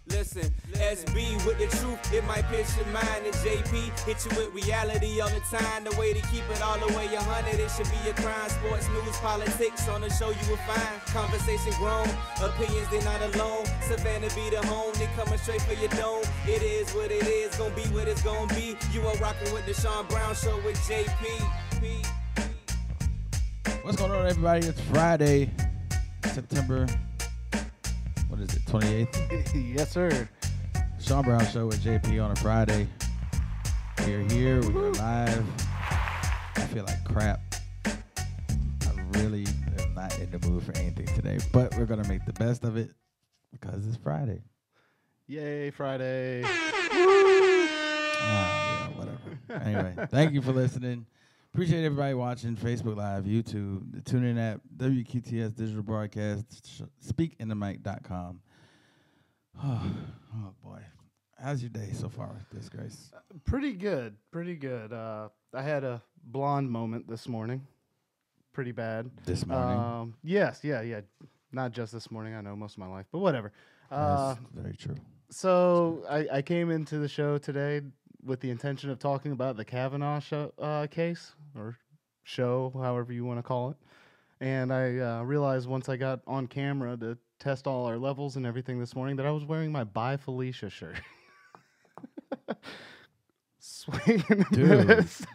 Listen, SB with the truth, it might pitch your mind. And JP hit you with reality all the time. The way to keep it all the way 100, it should be a crime. Sports, news, politics, on the show you will find. Conversation grown, opinions they not alone. Savannah be the home, they coming straight for your dome. It is what it is, gonna be what it's gonna be. You are rocking with the Sean Brown Show with JP. What's going on, everybody? It's Friday, September, what is it, 28th? Yes, sir. Sean Brown Show with JP on a Friday. We are here. We are live. I feel like crap. I really am not in the mood for anything today, but we're going to make the best of it because it's Friday. Yay, Friday. Yeah, whatever. Anyway, thank you for listening. Appreciate everybody watching Facebook Live, YouTube, the TuneIn app, WQTS Digital Broadcast, speakinthemic.com. Oh, boy. How's your day so far with this, Grace? Pretty good. I had a blonde moment this morning. Pretty bad. This morning? Yes, yeah. Not just this morning. I know most of my life, but whatever. That's very true. So I came into the show today with the intention of talking about the Kavanaugh case, or show, however you want to call it. And I realized once I got on camera to test all our levels and everything this morning that I was wearing my Bye Felicia shirt. Swinging this.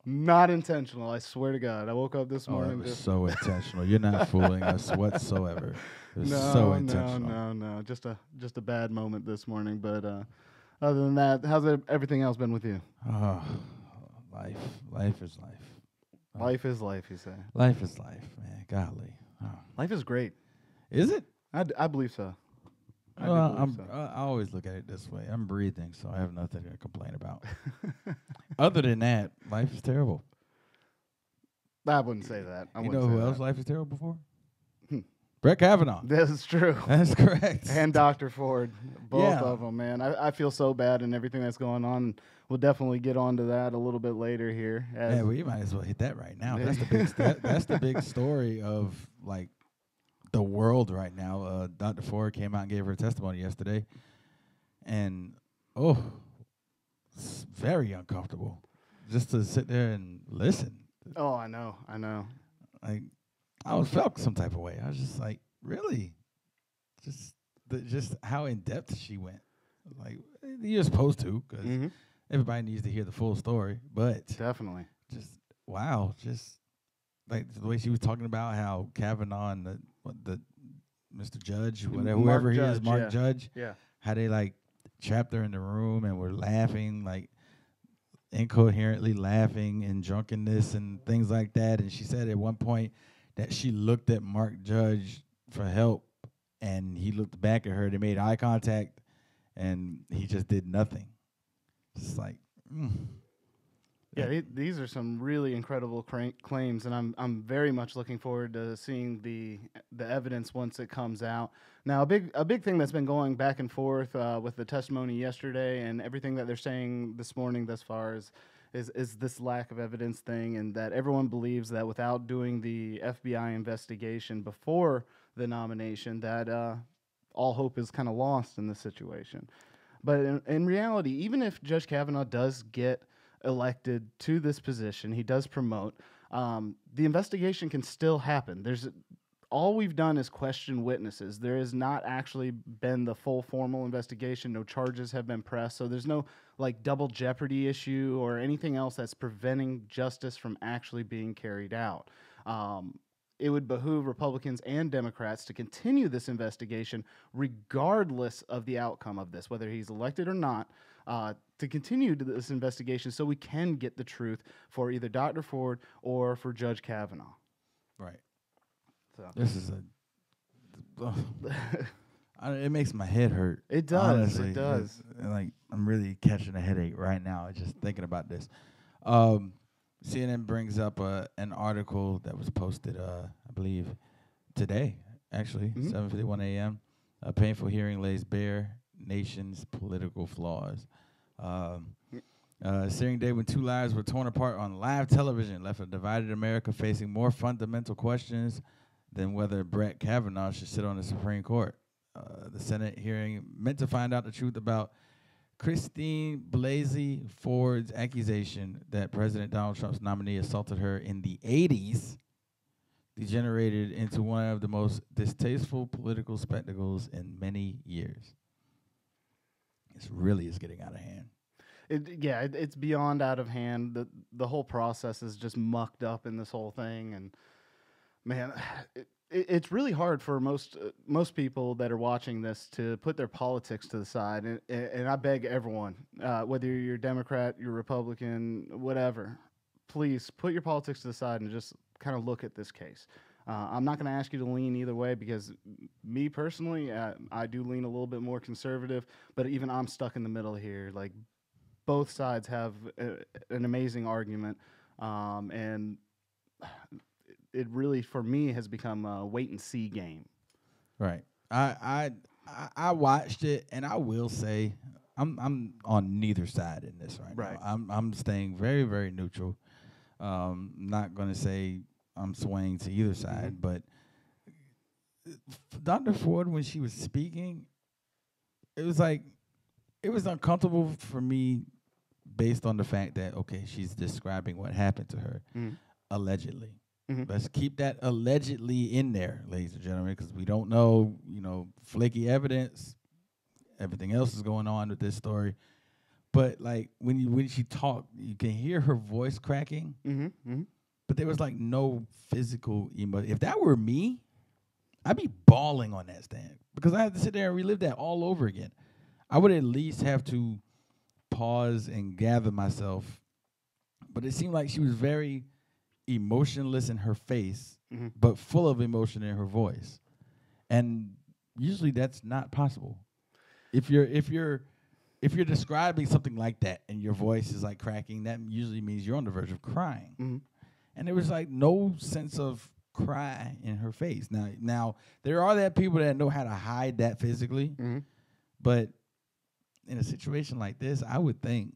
Not intentional, I swear to God. I woke up this morning. It was so intentional. You're not fooling us whatsoever. It was so intentional. No. Just a bad moment this morning. But other than that, how's everything else been with you? Life. Life is life. Life is life, you say. Life is life, man. Golly. Life is great. Is it? I believe so. I always look at it this way. I'm breathing, so I have nothing to complain about. Other than that, life is terrible. I wouldn't say that. You know who else life is terrible for? Brett Kavanaugh. This is true. That's correct. And Dr. Ford. Both of them, man. I feel so bad and everything that's going on. We'll definitely get onto that a little bit later here. Yeah, we might as well hit that right now. That's the big that's the big story of, like, the world right now. Dr. Ford came out and gave her testimony yesterday. And, it's very uncomfortable just to sit there and listen. Oh, I know. Like, I felt some type of way. I was just like, really? Just how in-depth she went. Like, you're supposed to, because everybody needs to hear the full story. But definitely. Just, wow. Just, like, the way she was talking about how Kavanaugh and the Mr. Judge, whoever he is, Mark Judge, how they, like, trapped her in the room and were laughing, like, incoherently laughing and drunkenness and things like that. And she said at one point that she looked at Mark Judge for help, and he looked back at her. They made eye contact, and he just did nothing. Just like, Yeah, these are some really incredible claims, and I'm very much looking forward to seeing the evidence once it comes out. Now, a big thing that's been going back and forth with the testimony yesterday and everything that they're saying this morning thus far is this lack of evidence thing, and that everyone believes that without doing the FBI investigation before the nomination, that all hope is kind of lost in this situation. But in reality, even if Judge Kavanaugh does get elected to this position, he does promote, the investigation can still happen. All we've done is question witnesses. There has not actually been the full formal investigation. No charges have been pressed. So there's no, like, double jeopardy issue or anything else that's preventing justice from actually being carried out. It would behoove Republicans and Democrats to continue this investigation regardless of the outcome of this, whether he's elected or not, to continue to this investigation so we can get the truth for either Dr. Ford or for Judge Kavanaugh. right. So. This is it makes my head hurt. It does. Honestly. It does. Like, I'm really catching a headache right now just thinking about this. CNN brings up an article that was posted, I believe, today, actually, 7:51 a.m. A painful hearing lays bare nation's political flaws. Searing day when two lives were torn apart on live television left a divided America facing more fundamental questions than whether Brett Kavanaugh should sit on the Supreme Court. The Senate hearing meant to find out the truth about Christine Blasey Ford's accusation that President Donald Trump's nominee assaulted her in the 80s degenerated into one of the most distasteful political spectacles in many years. It really is getting out of hand. It's beyond out of hand. The whole process is just mucked up in this whole thing, and man, it's really hard for most people that are watching this to put their politics to the side. And I beg everyone, whether you're Democrat, you're Republican, whatever, please put your politics to the side and just kind of look at this case. I'm not going to ask you to lean either way because me personally, I do lean a little bit more conservative, but even I'm stuck in the middle here. Like, both sides have an amazing argument, and it really, for me, has become a wait-and-see game. Right. I watched it, and I will say I'm on neither side in this right now. I'm staying very, very neutral. Not going to say I'm swaying to either side, but Dr. Ford, when she was speaking, it was uncomfortable for me based on the fact that, okay, she's describing what happened to her, allegedly. Mm-hmm. Let's keep that allegedly in there, ladies and gentlemen, because we don't know, flaky evidence. Everything else is going on with this story. But, like, when she talked, you can hear her voice cracking. Mm-hmm. Mm-hmm. But there was, like, no physical emotion. If that were me, I'd be bawling on that stand because I have to sit there and relive that all over again. I would at least have to pause and gather myself. But it seemed like she was very emotionless in her face, but full of emotion in her voice. And usually that's not possible. If you're describing something like that and your voice is like cracking, that usually means you're on the verge of crying. Mm-hmm. And there was like no sense of cry in her face. Now there are that people that know how to hide that physically, but in a situation like this, I would think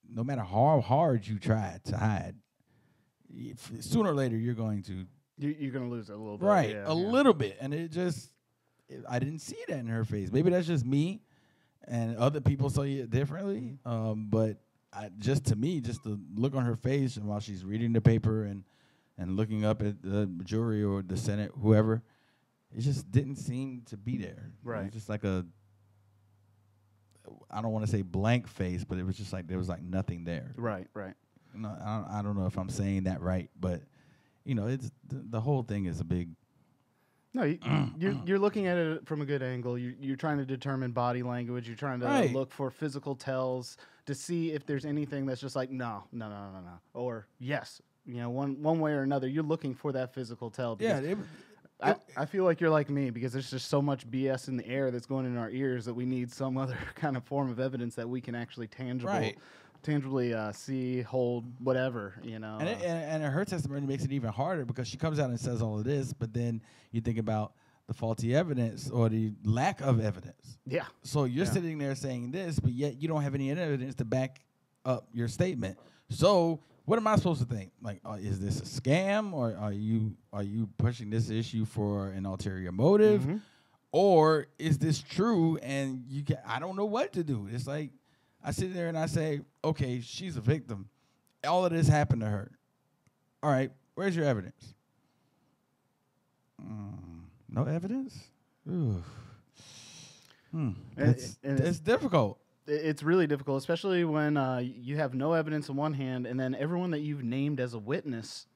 no matter how hard you try to hide, sooner or later you're going to lose it a little bit, right? A little bit, and I didn't see that in her face. Maybe that's just me, and other people see it differently. But just the look on her face and while she's reading the paper and looking up at the jury or the Senate, whoever, it just didn't seem to be there. Right. It was just like I don't want to say blank face, but it was just like there was like nothing there. Right. No, I don't know if I'm saying that right, but it's the whole thing is a big. No, you're looking at it from a good angle. You're trying to determine body language. You're trying to look for physical tells to see if there's anything that's just like no, or yes, one way or another. You're looking for that physical tell. I feel like you're like me because there's just so much BS in the air that's going in our ears that we need some other kind of form of evidence that we can actually tangibly see, hold, whatever, And her testimony makes it even harder because she comes out and says all of this, but then you think about the faulty evidence or the lack of evidence. Yeah. So you're sitting there saying this, but yet you don't have any evidence to back up your statement. So what am I supposed to think? Like, is this a scam, or are you pushing this issue for an ulterior motive, or is this true? And I don't know what to do. It's like I sit there and I say, okay, she's a victim. All of this happened to her. All right, where's your evidence? No evidence? Ooh. It's difficult. It's really difficult, especially when you have no evidence on one hand, and then everyone that you've named as a witness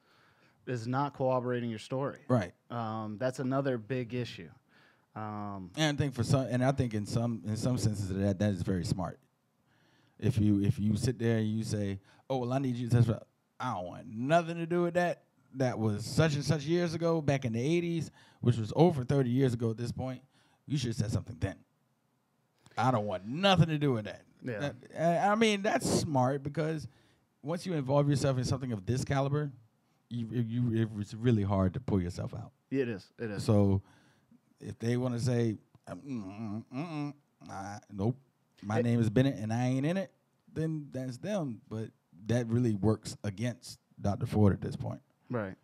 is not corroborating your story. Right. That's another big issue. And I think in some senses that is very smart. If you sit there and you say, "Oh well, I need you to testify," I don't want nothing to do with that. That was such and such years ago, back in the 80s, which was over 30 years ago at this point. You should have said something then. I don't want nothing to do with that. Yeah. That's smart because once you involve yourself in something of this caliber, it's really hard to pull yourself out. It is. So if they want to say, nope, my name is Bennett and I ain't in it, then that's them. But that really works against Dr. Ford at this point. Right.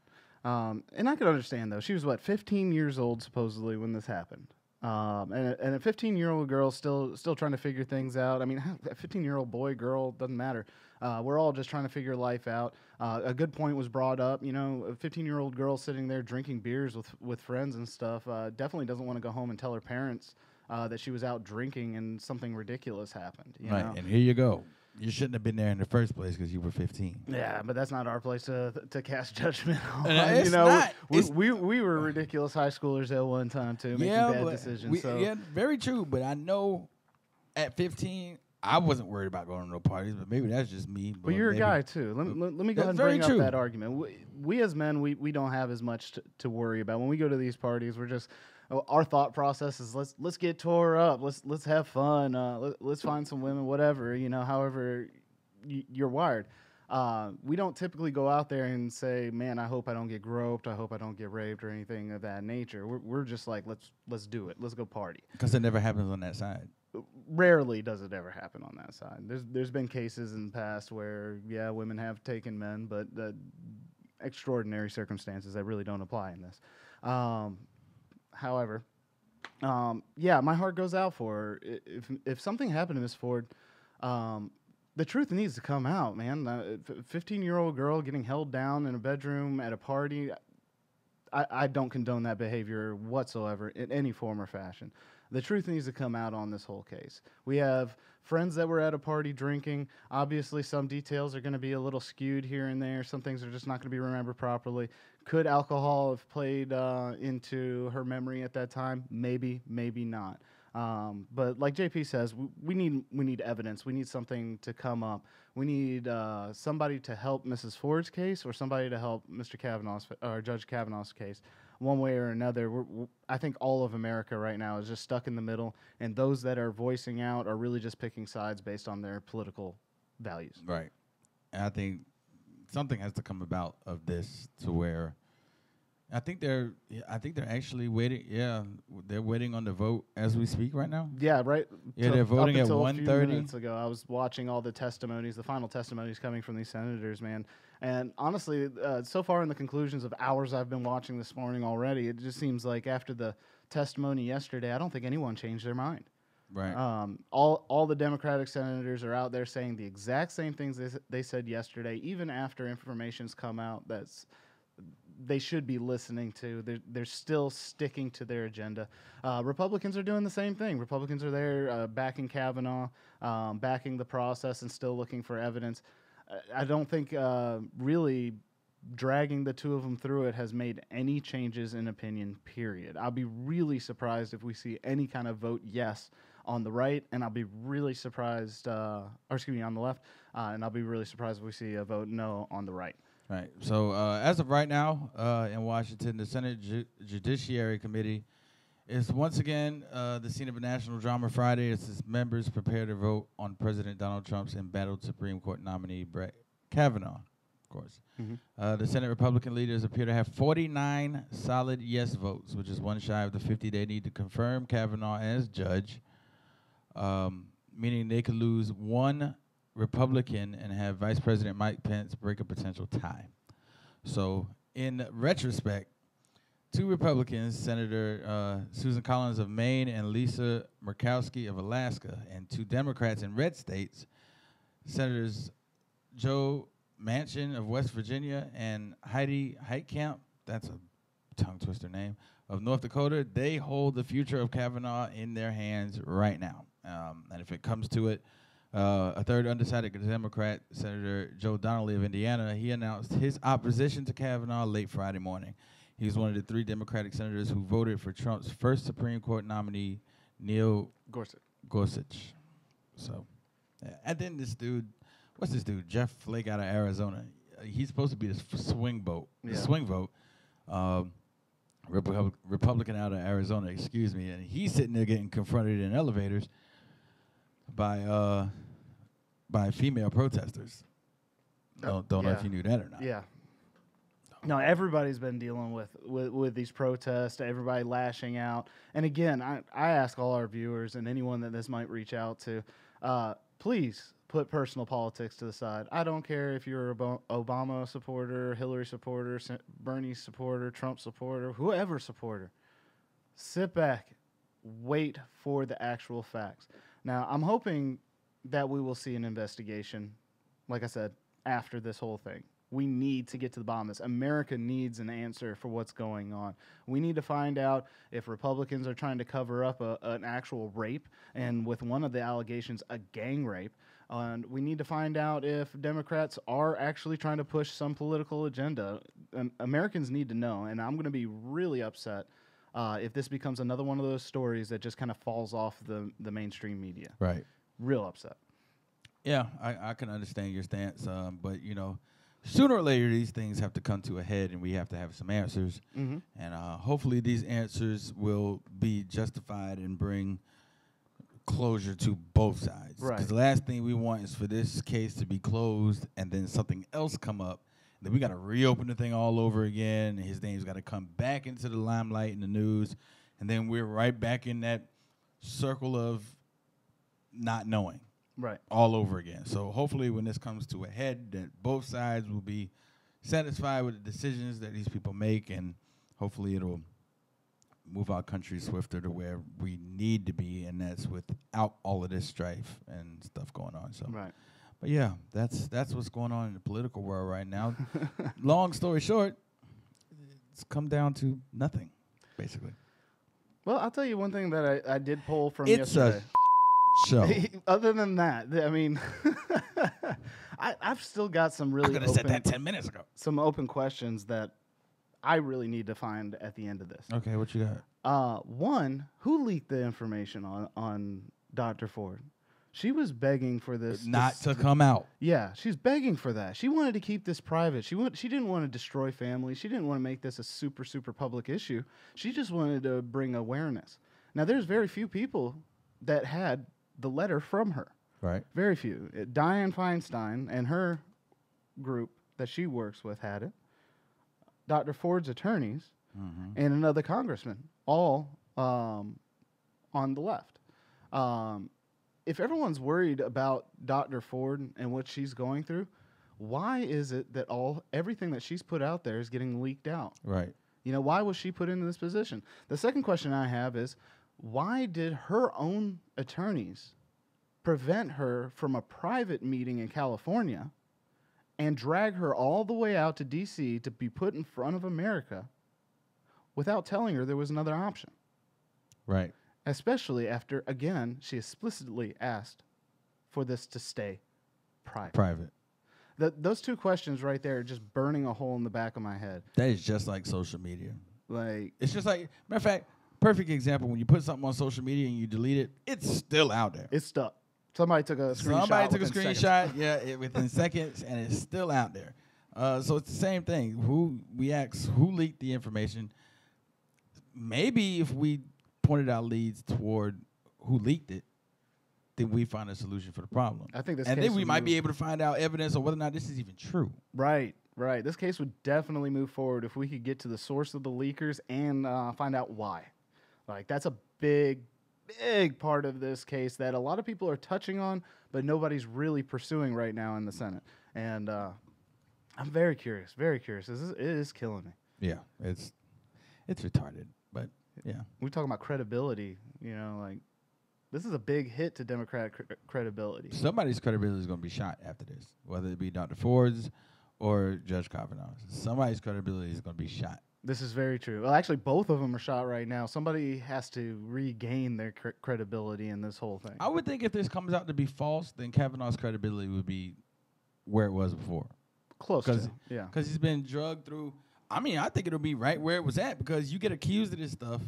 And I could understand, though. She was, 15 years old, supposedly, when this happened. And a 15-year-old girl still trying to figure things out. I mean, a 15-year-old boy, girl, doesn't matter. We're all just trying to figure life out. A good point was brought up. You know, a 15-year-old girl sitting there drinking beers with friends and stuff definitely doesn't want to go home and tell her parents that she was out drinking and something ridiculous happened. You know? And here you go. You shouldn't have been there in the first place because you were 15. Yeah, but that's not our place to cast judgment on. It's not. We were ridiculous high schoolers at one time too, making bad decisions. Yeah, very true. But I know at 15, I wasn't worried about going to no parties, but maybe that's just me. But you're a guy too. Let me go ahead and bring up that argument. We as men, we don't have as much to worry about when we go to these parties. We're just our thought process is let's get tore up, let's have fun, let's find some women, whatever, you know, however you're wired. We don't typically go out there and say, man, I hope I don't get groped, I hope I don't get raped or anything of that nature. We're just like, let's do it, let's go party. Because it never happens on that side. Rarely does it ever happen on that side. There's been cases in the past where women have taken men, but extraordinary circumstances that really don't apply in this. However, my heart goes out for her. If something happened to Miss Ford, the truth needs to come out, man. A 15-year-old girl getting held down in a bedroom at a party, I don't condone that behavior whatsoever in any form or fashion. The truth needs to come out on this whole case. We have friends that were at a party drinking. Obviously, some details are going to be a little skewed here and there. Some things are just not going to be remembered properly. Could alcohol have played into her memory at that time? Maybe, maybe not. But like JP says, we need evidence. We need something to come up. We need somebody to help Mrs. Ford's case or somebody to help Mr. Kavanaugh's or Judge Kavanaugh's case. One way or another, I think all of America right now is just stuck in the middle, and those that are voicing out are really just picking sides based on their political values. Right. And I think something has to come about of this to where I think they're actually waiting. Yeah, they're waiting on the vote as we speak right now. Yeah, right. Yeah, they're voting at 1:30. A few minutes ago, I was watching all the testimonies, the final testimonies coming from these senators, man. And honestly, so far in the conclusions of hours I've been watching this morning already, it just seems like after the testimony yesterday, I don't think anyone changed their mind. Right. All the Democratic senators are out there saying the exact same things they said yesterday, even after information's come out that's they should be listening to. They're still sticking to their agenda. Republicans are doing the same thing. Republicans are there backing Kavanaugh, backing the process, and still looking for evidence. I don't think really dragging the two of them through it has made any changes in opinion, period. I'll be really surprised if we see any kind of vote yes on the right, and I'll be really surprised, on the left, and I'll be really surprised if we see a vote no on the right. Right. So as of right now in Washington, the Senate Judiciary Committee is once again the scene of a national drama Friday as its members prepare to vote on President Donald Trump's embattled Supreme Court nominee, Brett Kavanaugh, of course. Mm-hmm. The Senate Republican leaders appear to have 49 solid yes votes, which is one shy of the 50 they need to confirm Kavanaugh as judge, meaning they could lose one Republican and have Vice President Mike Pence break a potential tie. So in retrospect, two Republicans, Senator Susan Collins of Maine and Lisa Murkowski of Alaska, and two Democrats in red states, Senators Joe Manchin of West Virginia and Heidi Heitkamp, that's a tongue twister name, of North Dakota, they hold the future of Kavanaugh in their hands right now. And if it comes to it, a third undecided Democrat, Senator Joe Donnelly of Indiana, he announced his opposition to Kavanaugh late Friday morning. He's one of the three Democratic senators who voted for Trump's first Supreme Court nominee, Neil Gorsuch. So, and then this dude, what's this dude? Jeff Flake out of Arizona. He's supposed to be the swing vote. Republican out of Arizona, excuse me. And he's sitting there getting confronted in elevators by female protesters. Don't know if you knew that or not. Yeah. No, everybody's been dealing with these protests, everybody lashing out. And again, I ask all our viewers and anyone that this might reach out to, please put personal politics to the side. I don't care if you're a Obama supporter, Hillary supporter, Bernie supporter, Trump supporter, whoever supporter. Sit back, wait for the actual facts. Now, I'm hoping that we will see an investigation, like I said, after this whole thing. We need to get to the bottom of this. America needs an answer for what's going on. We need to find out if Republicans are trying to cover up an actual rape, and with one of the allegations, a gang rape. And we need to find out if Democrats are actually trying to push some political agenda. Americans need to know, and I'm going to be really upset if this becomes another one of those stories that just kind of falls off the mainstream media. Right. Real upset. Yeah, I can understand your stance, but, you know, sooner or later, these things have to come to a head, and we have to have some answers. Mm-hmm. And hopefully these answers will be justified and bring closure to both sides. Right. Because the last thing we want is for this case to be closed and then something else come up. Then we got to reopen the thing all over again, and his name's got to come back into the limelight in the news, and then we're right back in that circle of not knowing. Right. All over again. So hopefully when this comes to a head, that both sides will be satisfied with the decisions that these people make, and hopefully it'll move our country swifter to where we need to be, and that's without all of this strife and stuff going on. So, right. But yeah, that's what's going on in the political world right now. Long story short, it's come down to nothing, basically. Well, I'll tell you one thing that I did pull from it's yesterday. Show. Other than that, I mean, I've still got some really. I could have said that 10 minutes ago. Some open questions that I really need to find at the end of this. Okay, what you got? One, who leaked the information on Dr. Ford? She was begging for this not to come out. Yeah, she's begging for that. She wanted to keep this private. She didn't want to destroy families. She didn't want to make this a super, super public issue. She just wanted to bring awareness. Now, there's very few people that had the letter from her. Right. Very few. Dianne Feinstein and her group that she works with had it. Dr. Ford's attorneys and another congressman, all on the left. If everyone's worried about Dr. Ford and what she's going through, why is it that everything that she's put out there is getting leaked out? Right. You know, why was she put into this position? The second question I have is, why did her own attorneys prevent her from a private meeting in California and drag her all the way out to D.C. to be put in front of America without telling her there was another option? Right. Especially after, again, she explicitly asked for this to stay private. Those two questions right there are just burning a hole in the back of my head. That is just like social media. Like, it's just like, matter of fact, perfect example, when you put something on social media and you delete it, it's still out there. It's stuck. Somebody took a screenshot. Within seconds, and it's still out there. So it's the same thing. We ask who leaked the information. Maybe if we pointed our leads toward who leaked it, then we find a solution for the problem. I think this and case then we might be able to find out evidence of whether or not this is even true. Right. This case would definitely move forward if we could get to the source of the leakers and find out why. Like, that's a big part of this case that a lot of people are touching on, but nobody's really pursuing right now in the Senate. And I'm very curious. It is killing me. Yeah, it's retarded, but yeah. We talk about credibility, you know, like, this is a big hit to Democratic credibility. Somebody's credibility is going to be shot after this, whether it be Dr. Ford's or Judge Kavanaugh's. Somebody's credibility is going to be shot. This is very true. Well, actually, both of them are shot right now. Somebody has to regain their credibility in this whole thing. I would think if this comes out to be false, then Kavanaugh's credibility would be where it was before. Close to, yeah. Because he's been drugged through. I mean, I think it'll be right where it was at, because you get accused of this stuff,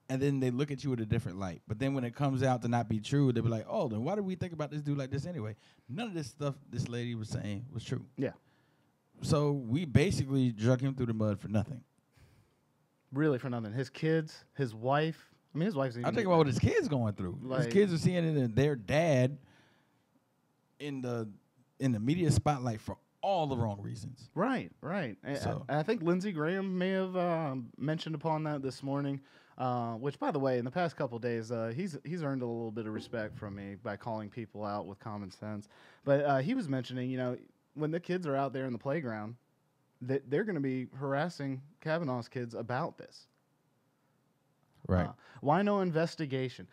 and then they look at you with a different light. But then when it comes out to not be true, they'll be like, oh, then why did we think about this dude like this anyway? None of this stuff this lady was saying was true. Yeah. So we basically drug him through the mud for nothing. Really for nothing. His kids, his wife. I mean, his wife's. I think about what his kids going through. Like, his kids are seeing it in their dad in the media spotlight for all the wrong reasons. Right. So I think Lindsey Graham may have mentioned upon that this morning. Which, by the way, in the past couple of days, he's earned a little bit of respect from me by calling people out with common sense. But he was mentioning, when the kids are out there in the playground, that they're going to be harassing Kavanaugh's kids about this. Right. Why no investigation?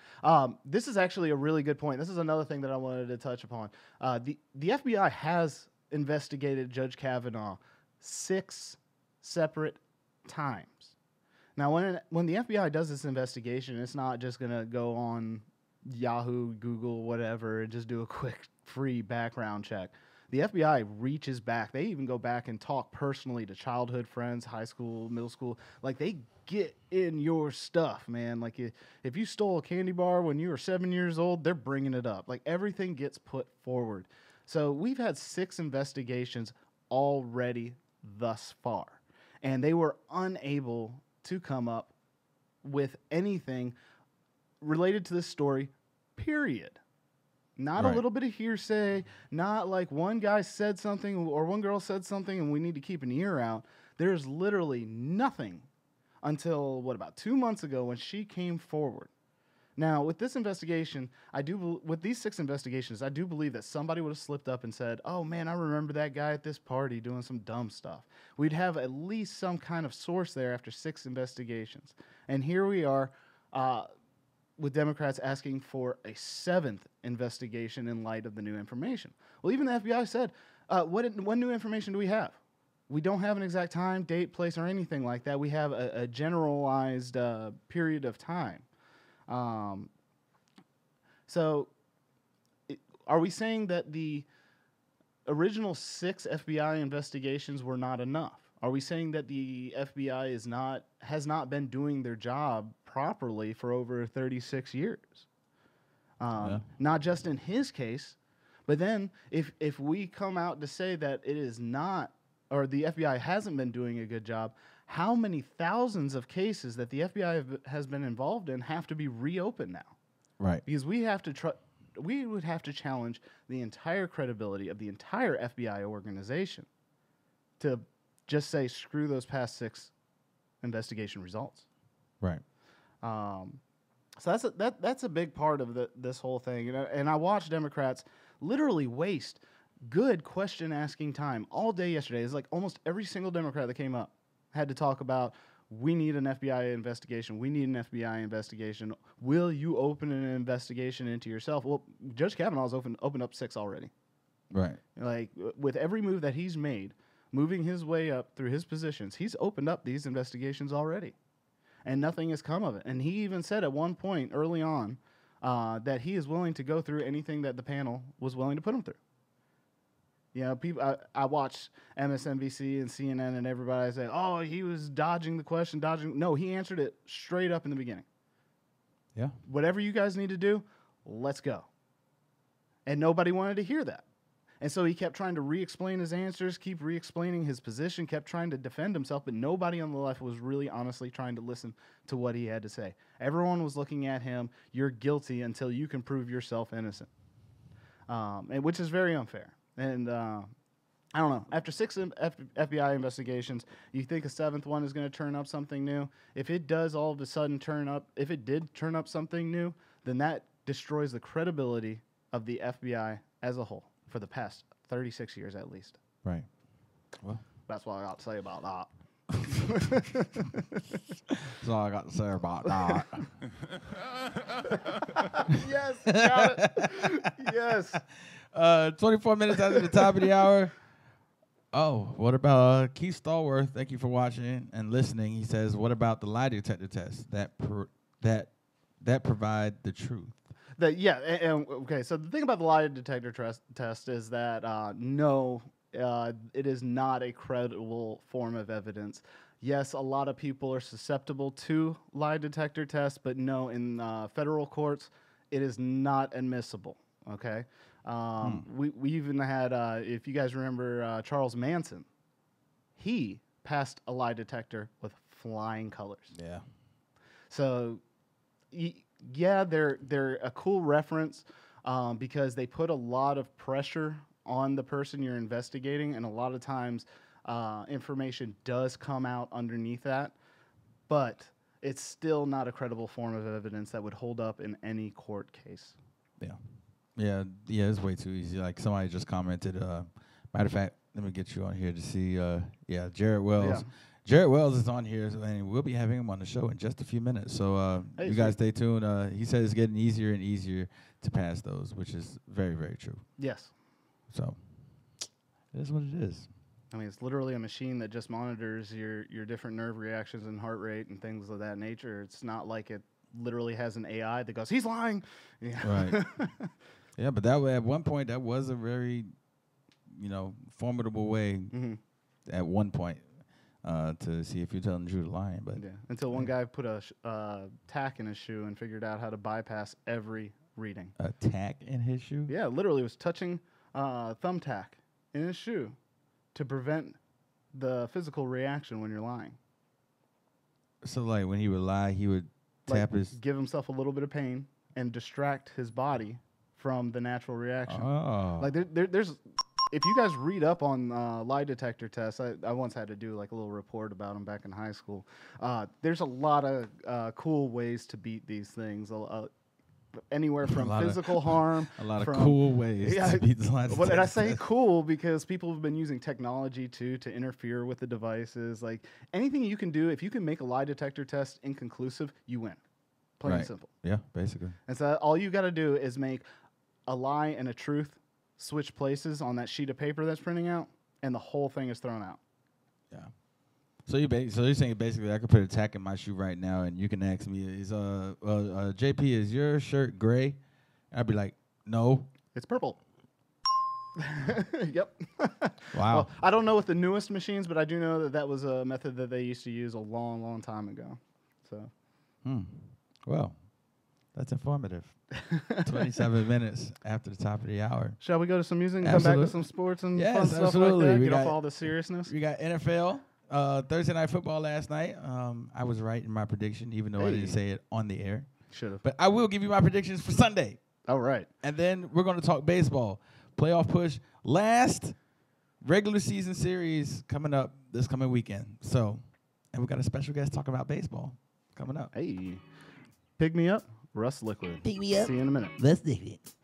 This is actually a really good point. This is another thing that I wanted to touch upon. The FBI has investigated Judge Kavanaugh 6 separate times. Now, when the FBI does this investigation, it's not just going to go on Yahoo, Google, whatever, and just do a quick free background check. The FBI reaches back. They even go back and talk personally to childhood friends, high school, middle school. Like, they get in your stuff, man. Like, if you stole a candy bar when you were 7 years old, they're bringing it up. Like, everything gets put forward. So we've had 6 investigations already thus far, and they were unable to come up with anything related to this story, period. Not a little bit of hearsay, not like one guy said something or one girl said something and we need to keep an ear out. There's literally nothing until, about 2 months ago when she came forward. Now, with this investigation, with these 6 investigations, I do believe that somebody would have slipped up and said, oh, man, I remember that guy at this party doing some dumb stuff. We'd have at least some kind of source there after 6 investigations. And here we are with Democrats asking for a 7th investigation in light of the new information. Well, even the FBI said, what new information do we have? We don't have an exact time, date, place, or anything like that. We have a generalized period of time. Are we saying that the original 6 FBI investigations were not enough? Are we saying that the FBI has not been doing their job properly for over 36 years? Not just in his case, but then if we come out to say that it is not, or the FBI hasn't been doing a good job, how many thousands of cases that the FBI has been involved in have to be reopened now? Right. Because we would have to challenge the entire credibility of the entire FBI organization to just say, screw those past 6 investigation results. Right. So that's a big part of this whole thing. And I watched Democrats literally waste good question asking time all day yesterday. It's like almost every single Democrat that came up had to talk about, we need an FBI investigation. We need an FBI investigation. Will you open an investigation into yourself? Well, Judge Kavanaugh's opened up 6 already. Right. Like, with every move that he's made, moving his way up through his positions, he's opened up these investigations already. And nothing has come of it. And he even said at one point early on that he is willing to go through anything that the panel was willing to put him through. People. I watch MSNBC and CNN and everybody say, oh, he was dodging the question, No, he answered it straight up in the beginning. Yeah. Whatever you guys need to do, let's go. And nobody wanted to hear that. And so he kept trying to re-explain his answers, keep re-explaining his position, kept trying to defend himself, but nobody on the left was really honestly trying to listen to what he had to say. Everyone was looking at him, you're guilty until you can prove yourself innocent, and which is very unfair. And I don't know. After 6 FBI investigations, you think a 7th one is going to turn up something new? If it does all of a sudden if it did turn up something new, then that destroys the credibility of the FBI as a whole for the past 36 years at least. Right. Well, that's what I got to say about that. That's all I got to say about that. Yes, got it. Yes. 24 minutes after the top of the hour. Oh, what about Keith Stallworth? Thank you for watching and listening. He says, "What about the lie detector test that provide the truth?" Okay. So the thing about the lie detector test is that no, it is not a credible form of evidence. Yes, a lot of people are susceptible to lie detector tests, but no, in federal courts, it is not admissible. Okay. We even had, if you guys remember, Charles Manson, he passed a lie detector with flying colors. Yeah. So, yeah, they're a cool reference because they put a lot of pressure on the person you're investigating, and a lot of times information does come out underneath that. But it's still not a credible form of evidence that would hold up in any court case. Yeah, it's way too easy. Like somebody just commented, matter of fact, let me get you on here to see, Jared Wells. Yeah. Jared Wells is on here, and we'll be having him on the show in just a few minutes. So you guys stay tuned. He says it's getting easier and easier to pass those, which is very, very true. Yes. So it is what it is. I mean, it's literally a machine that just monitors your different nerve reactions and heart rate and things of that nature. It's not like it literally has an AI that goes, he's lying. Yeah. Right. Yeah, but that at one point, that was a very, formidable way at one point. To see if you're telling the truth or lying, but until one guy put a tack in his shoe and figured out how to bypass every reading. A tack in his shoe? Yeah, literally was touching thumbtack in his shoe to prevent the physical reaction when you're lying. So, like, when he would lie, he would tap his... give himself a little bit of pain and distract his body from the natural reaction. Oh. Like, there's... If you guys read up on lie detector tests, I once had to do like a little report about them back in high school. There's a lot of cool ways to beat these things. Anywhere from physical harm. A lot of cool ways to beat the lie detector And I say cool because people have been using technology too to interfere with the devices. Like anything you can do, if you can make a lie detector test inconclusive, you win. Plain and simple. Yeah, basically. And so all you got to do is make a lie and a truth switch places on that sheet of paper that's printing out, and the whole thing is thrown out. Yeah. So you're saying basically I could put a tack in my shoe right now, and you can ask me, is JP, is your shirt gray? And I'd be like, no, it's purple. Yep. Wow. Well, I don't know with the newest machines, but I do know that was a method that they used to use a long, long time ago. So. Well, that's informative. 27 minutes after the top of the hour. Shall we go to some music and come back with some sports and fun stuff absolutely. like that? Get off all the seriousness. We got NFL, Thursday Night Football last night. I was right in my prediction, even though I didn't say it on the air. Should have. But I will give you my predictions for Sunday. All right. And then we're going to talk baseball. Playoff push. Last regular season series coming up this coming weekend. So, and we got a special guest talking about baseball coming up. Hey. Pick me up. Russ Liquid. Pick me up. See you in a minute. Let's dig it.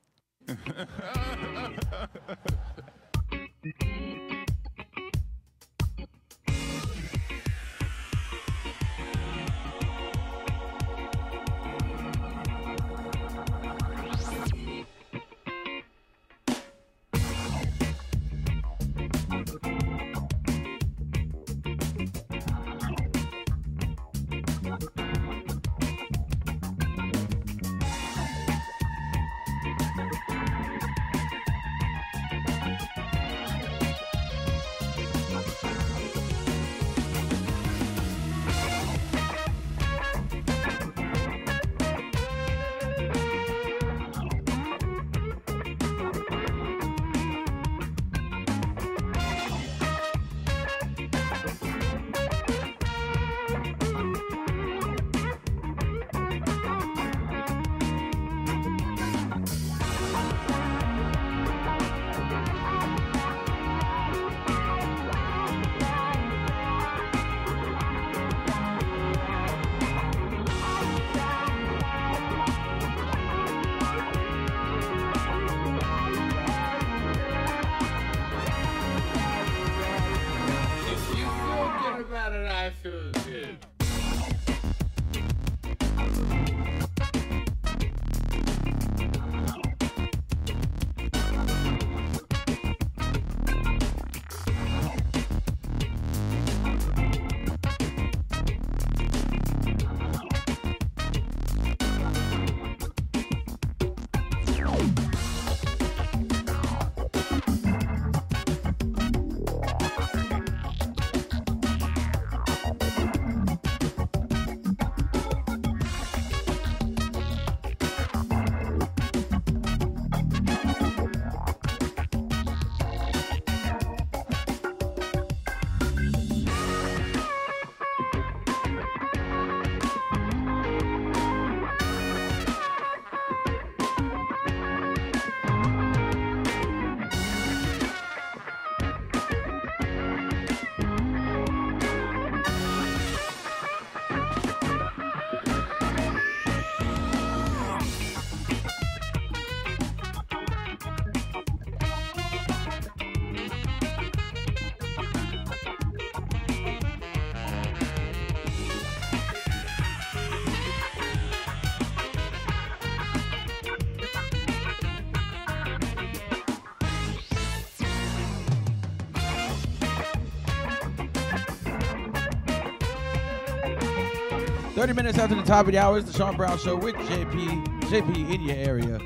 30 minutes after the top of the hour, it's the Sean Brown Show with JP in your area.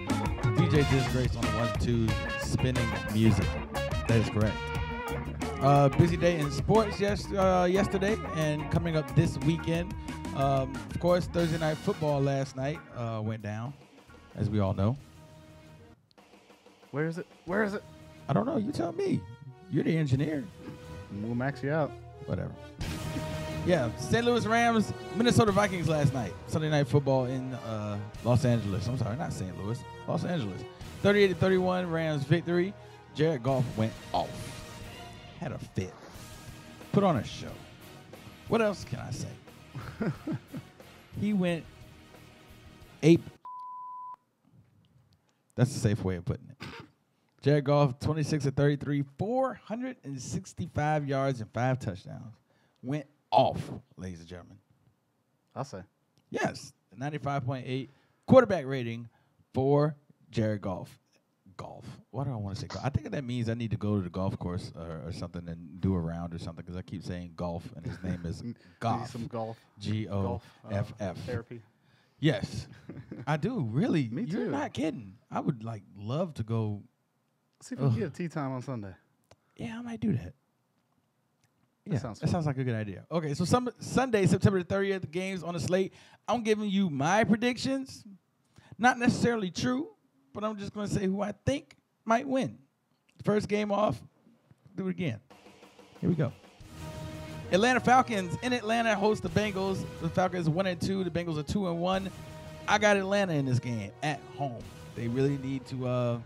DJ Disgrace on the 1-2 spinning music. That is correct. Busy day in sports yesterday and coming up this weekend. Of course, Thursday night football last night went down, as we all know. Where is it? I don't know. You tell me. You're the engineer. We'll max you out. Whatever. Yeah, St. Louis Rams, Minnesota Vikings last night. Sunday night football in Los Angeles. I'm sorry, not St. Louis. Los Angeles. 38-31, Rams victory. Jared Goff went off. Had a fit. Put on a show. What else can I say? He went ape. That's a safe way of putting it. Jared Goff, 26-33, 465 yards and 5 touchdowns. Went off, ladies and gentlemen. I'll say. Yes, 95.8 quarterback rating for Jared Goff. Golf. Why do I want to say golf? I think that means I need to go to the golf course or something and do a round or something because I keep saying golf and his name is Goff. Some golf. Goff. Therapy. Yes, I do. Really. Me too. You're not kidding. I would love to go. See if we can get a tea time on Sunday. Yeah, I might do that. Yeah, that sounds like a good idea. Okay, so Sunday, September the 30th, the games on the slate. I'm giving you my predictions. Not necessarily true, but I'm just going to say who I think might win. First game off, do it again. Here we go. Atlanta Falcons in Atlanta host the Bengals. The Falcons 1-2. The Bengals are 2-1. I got Atlanta in this game at home. They really need to.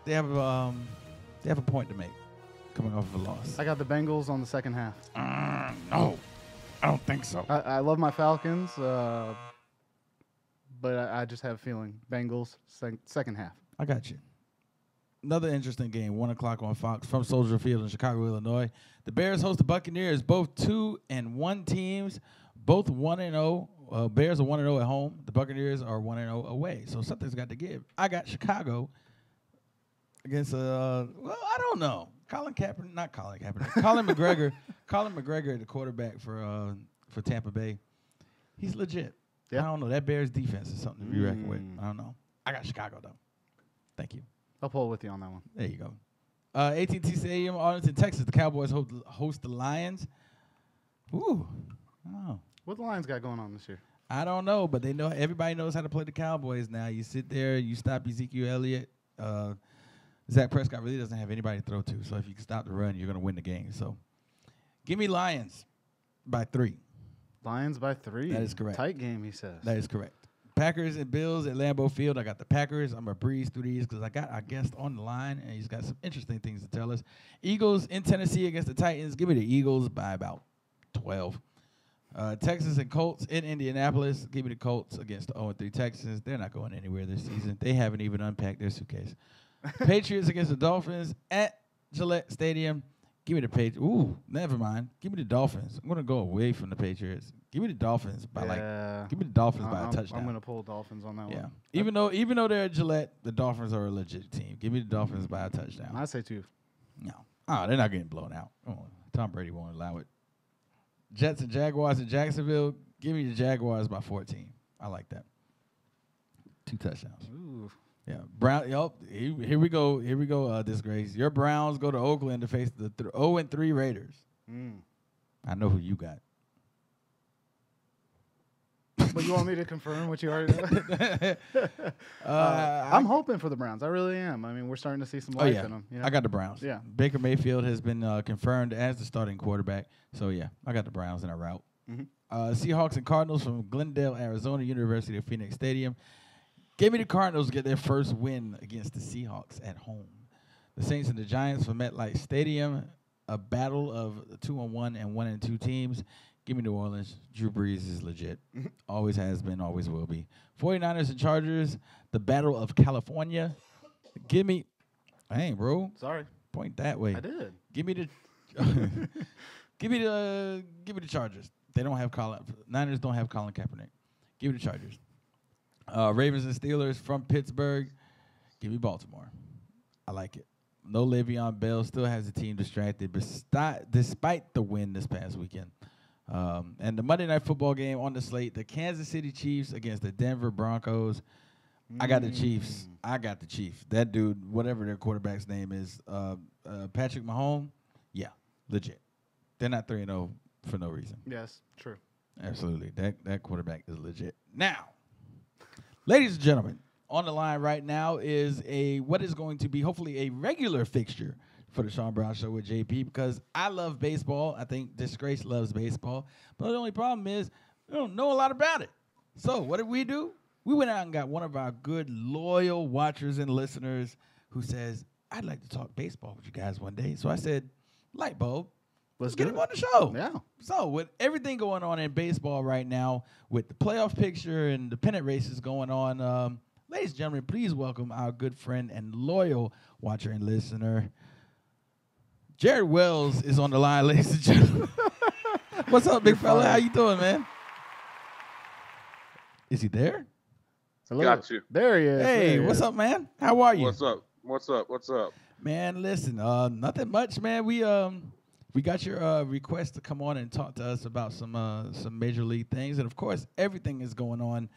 They have a point to make coming off of a loss. I got the Bengals on the second half. No, I don't think so. I love my Falcons, but I just have a feeling Bengals second half. I got you. Another interesting game, 1 o'clock on Fox from Soldier Field in Chicago, Illinois. The Bears host the Buccaneers, both 2-1 teams, both 1-0. Bears are 1-0 at home. The Buccaneers are 1-0 away. So something's got to give. I got Chicago against I don't know. Colin McGregor. Colin McGregor, the quarterback for Tampa Bay. He's legit. Yeah. I don't know. That Bears defense is something to be reckoned with. I don't know. I got Chicago though. Thank you. I'll pull with you on that one. There you go. AT&T Stadium, Arlington, Texas. The Cowboys host the Lions. Ooh. Oh. What the Lions got going on this year? I don't know, but they know. Everybody knows how to play the Cowboys now. You sit there, you stop Ezekiel Elliott. Zach Prescott really doesn't have anybody to throw to. So if you can stop the run, you're going to win the game. So give me Lions by 3. Lions by 3. That is correct. Tight game, he says. That is correct. Packers and Bills at Lambeau Field. I got the Packers. I'm going to breeze through these because I got our guest on the line, and he's got some interesting things to tell us. Eagles in Tennessee against the Titans. Give me the Eagles by about 12. Texans and Colts in Indianapolis. Give me the Colts against the 0-3 Texans. They're not going anywhere this season. They haven't even unpacked their suitcase. Patriots against the Dolphins at Gillette Stadium. Give me the Patriots. Ooh, never mind. Give me the Dolphins. I'm going to go away from the Patriots. Give me the Dolphins by give me the Dolphins by a touchdown. I'm going to pull Dolphins on that one. Yeah. Even though they're at Gillette, the Dolphins are a legit team. Give me the Dolphins by a touchdown. I say 2. No. Oh, they're not getting blown out. Oh, Tom Brady won't allow it. Jets and Jaguars in Jacksonville. Give me the Jaguars by 14. I like that. 2 touchdowns. Ooh. Yeah, here we go. Disgrace. Your Browns go to Oakland to face the 0-3 Raiders. I know who you got. But you want me to confirm what you already know? I'm hoping for the Browns. I really am. I mean, we're starting to see some life in them. You know? I got the Browns. Yeah. Baker Mayfield has been confirmed as the starting quarterback. So, yeah, I got the Browns in a route. Seahawks and Cardinals from Glendale, Arizona, University of Phoenix Stadium. Give me the Cardinals get their first win against the Seahawks at home. The Saints and the Giants from MetLife Stadium, a battle of 2-1 and 1-2 teams. Give me New Orleans. Drew Brees is legit. Always has been, always will be. 49ers and Chargers, the battle of California. Give me, hey, bro. Sorry. Point that way. I did. Give me the, give me the Chargers. They don't have Niners don't have Colin Kaepernick. Give me the Chargers. Ravens and Steelers from Pittsburgh. Give me Baltimore. I like it. No Le'Veon Bell. Still has the team distracted. Despite the win this past weekend. And the Monday Night Football game on the slate, the Kansas City Chiefs against the Denver Broncos. I got the Chiefs. That dude, whatever their quarterback's name is, Patrick Mahomes, yeah, legit. They're not 3-0 for no reason. Yes, true. Absolutely. That quarterback is legit. Now, ladies and gentlemen, on the line right now is what is going to be hopefully a regular fixture for the Sean Brown Show with JP, because I love baseball. I think Disgrace loves baseball. But the only problem is we don't know a lot about it. So what did we do? We went out and got one of our good, loyal watchers and listeners who says, I'd like to talk baseball with you guys one day. So I said, light bulb. Let's get him on the show. Yeah. So with everything going on in baseball right now, with the playoff picture and the pennant races going on, ladies and gentlemen, please welcome our good friend and loyal watcher and listener, Jared Wells is on the line, ladies and gentlemen. What's up, big fella? How you doing, man? Is he there? Hello. Got you. There he is. Hey, what's up, man? How are you? What's up? Man, listen, nothing much, man. We got your request to come on and talk to us about some Major League things. And, of course, everything is going on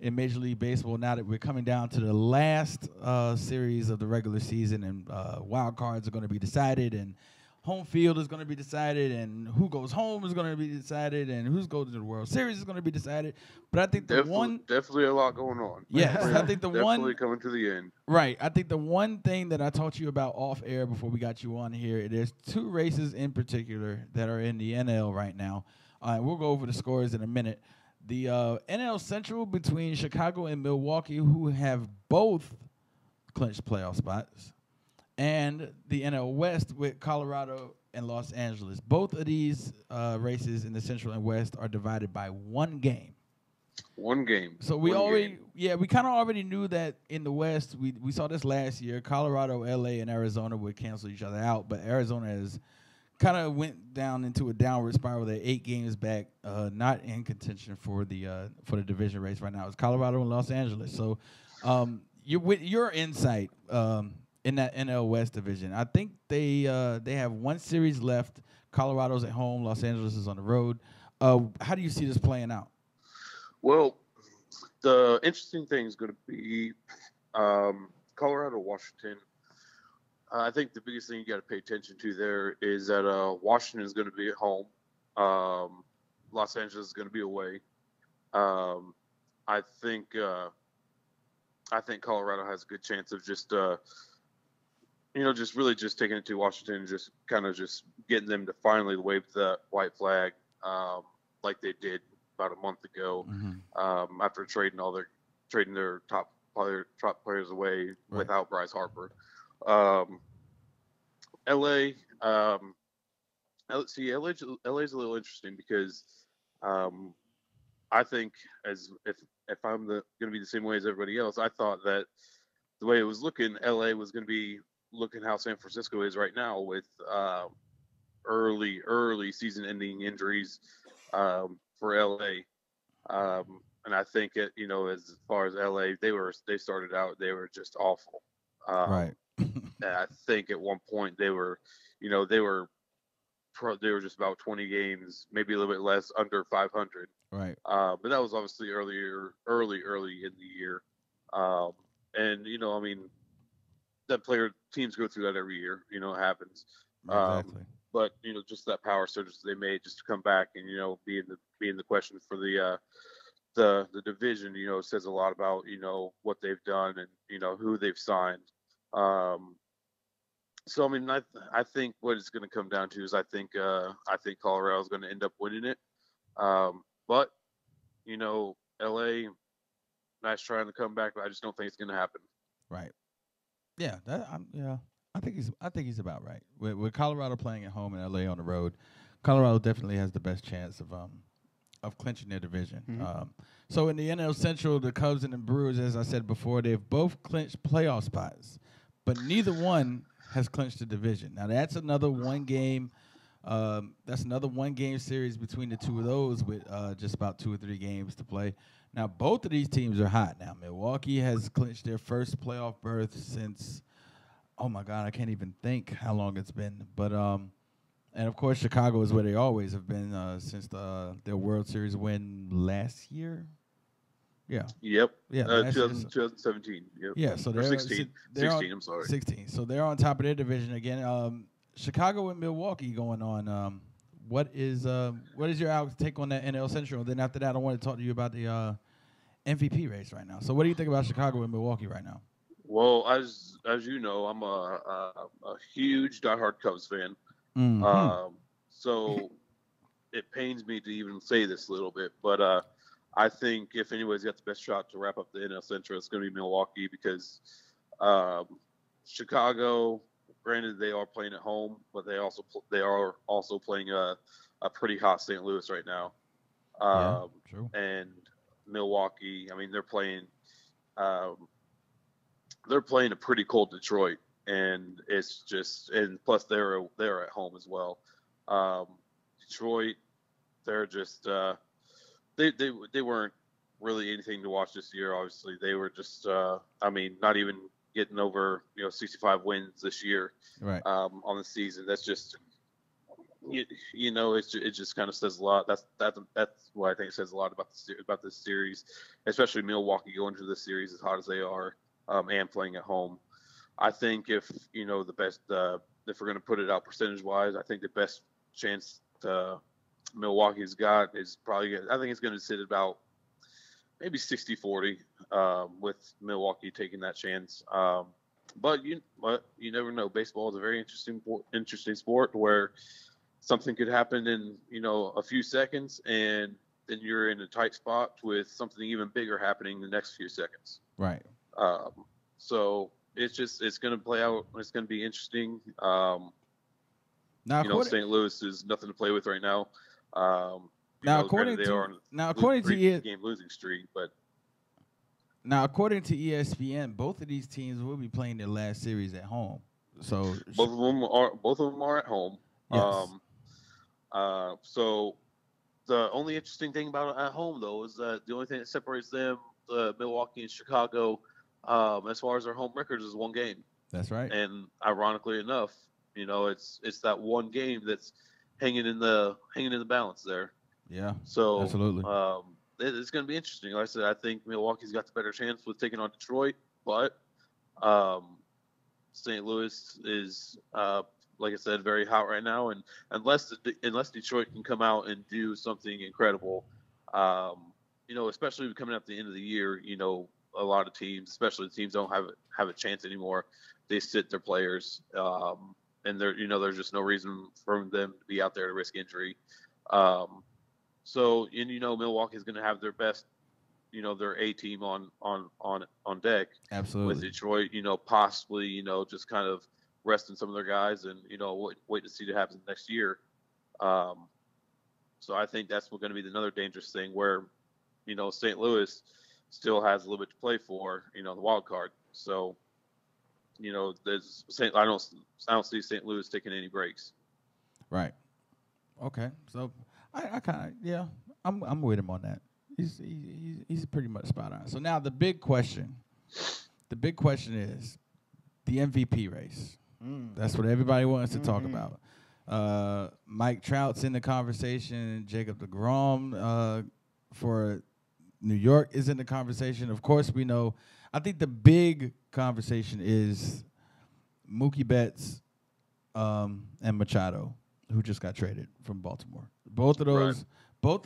in Major League Baseball now that we're coming down to the last series of the regular season, and wild cards are going to be decided, and home field is going to be decided, and who goes home is going to be decided, and who's going to the World Series is going to be decided. But I think definitely a lot going on. Yes, I think definitely coming to the end. Right. I think the one thing that I talked to you about off air before we got you on here, there's two races in particular that are in the NL right now. We'll go over the scores in a minute. The NL Central between Chicago and Milwaukee, who have both clinched playoff spots, and the NL West with Colorado and Los Angeles. Both of these races in the Central and West are divided by one game. One game. So we kind of already knew that in the West. We saw this last year. Colorado, LA, and Arizona would cancel each other out, but Arizona has kind of went down into a downward spiral. They're 8 games back, not in contention for the division race right now. It's Colorado and Los Angeles. So with your insight in that NL West division, I think they have one series left. Colorado's at home. Los Angeles is on the road. How do you see this playing out? Well, the interesting thing is going to be Colorado, Washington. I think the biggest thing you got to pay attention to there is that Washington is going to be at home. Los Angeles is going to be away. I think Colorado has a good chance of just just taking it to Washington and just kind of just getting them to finally wave the white flag like they did about a month ago, after trading their top players away without Bryce Harper. LA's a little interesting because I think if I'm going to be the same way as everybody else, I thought that the way it was looking, LA was going to be looking how San Francisco is right now with early season-ending injuries for LA. And I think as far as LA, they started out, they were just awful. Right. And I think at one point they were just about 20 games, maybe a little bit less, under 500. Right. But that was obviously early in the year. And that teams go through that every year. It happens. Exactly. But just that power surge they made just to come back and be in the question for the division. Says a lot about what they've done and who they've signed. So I think what it's going to come down to is I think Colorado is going to end up winning it. But LA, nice trying to come back, but I just don't think it's going to happen. Right. Yeah. I think he's about right. With Colorado playing at home and LA on the road, Colorado definitely has the best chance of clinching their division. Mm-hmm. So in the NL Central, the Cubs and the Brewers, as I said before, they've both clinched playoff spots, but neither one has clinched the division. Now that's another one game. That's another one-game series between the two of those with just about 2 or 3 games to play. Now both of these teams are hot. Now Milwaukee has clinched their first playoff berth since, oh my God, I can't even think how long it's been. But And of course, Chicago is where they always have been since their World Series win last year. Yeah. Yep. Yeah. 2017. Yep. Yeah. So or they're 16. they're 16. on I'm sorry. 16. So they're on top of their division again. Chicago and Milwaukee going on. What is your take on that NL Central? And then after that, I want to talk to you about the MVP race right now. So what do you think about Chicago and Milwaukee right now? Well, as you know, I'm a huge diehard Cubs fan. Mm-hmm. So it pains me to even say this a little bit, but I think if anybody's got the best shot to wrap up the NL Central, it's going to be Milwaukee because Chicago, granted, they are playing at home, but they are also playing a pretty hot St. Louis right now. Yeah, true. And Milwaukee, I mean, they're playing a pretty cold Detroit, and it's just, and plus they're at home as well. Detroit, they're just they weren't really anything to watch this year. Obviously, they were just I mean, not even getting over 65 wins this year right on the season. That's just it just kind of says a lot. That's what I think says a lot about this series, especially Milwaukee going to this series as hot as they are and playing at home. I think if the best if we're going to put it out percentage wise, I think the best chance Milwaukee's got is probably, I think it's going to sit about maybe 60-40 with Milwaukee taking that chance. But you never know. Baseball is a very interesting sport where something could happen in a few seconds, and then you're in a tight spot with something even bigger happening in the next few seconds. Right. So it's going to play out. It's going to be interesting. Now, St. Louis is nothing to play with right now. According to game losing streak, but according to ESPN, both of these teams will be playing their last series at home. So both of them are at home. Yes. So the only interesting thing about it at home, though, is that the only thing that separates them, Milwaukee and Chicago, as far as their home records, is one game. That's right. And ironically enough, it's that one game that's hanging in the balance there. Yeah. So absolutely. It's going to be interesting. Like I said, I think Milwaukee's got the better chance with taking on Detroit, but St. Louis is, like I said, very hot right now. And unless Detroit can come out and do something incredible, especially coming up the end of the year, a lot of teams, especially the teams, don't have a chance anymore. They sit their players, and there's just no reason for them to be out there to risk injury. So Milwaukee is going to have their best, their A team on deck. Absolutely. With Detroit, possibly, just kind of resting some of their guys and wait to see what happens next year. So I think that's going to be another dangerous thing where, St. Louis still has a little bit to play for, the wild card. So, I don't see St. Louis taking any breaks. Right. Okay. So I kind of I'm with him on that. He's pretty much spot on. So now the big question is the MVP race. That's what everybody wants to talk about. Mike Trout's in the conversation. Jacob deGrom for New York is in the conversation. Of course, we know. I think the big conversation is Mookie Betts and Machado, who just got traded from Baltimore. Both of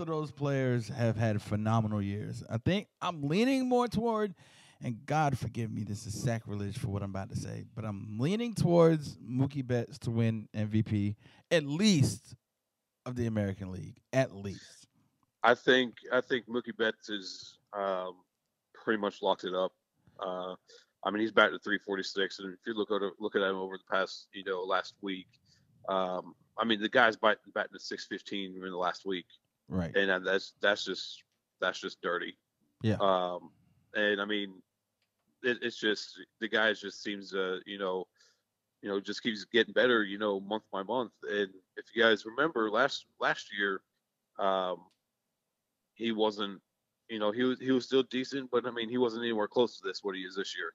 those players have had phenomenal years. I think I'm leaning more toward, and God forgive me, this is sacrilege for what I'm about to say, but I'm leaning towards Mookie Betts to win MVP, at least of the American League, at least. I think Mookie Betts is pretty much locked it up. I mean, he's batting at 346, and if you look at him over the past, last week, I mean, the guy's batting at 615 in the last week, right? And that's just dirty. Yeah. And I mean, it's just the guy just seems to, just keeps getting better, month by month. And if you guys remember last year, he wasn't, he was still decent, but I mean, he wasn't anywhere close to what he is this year.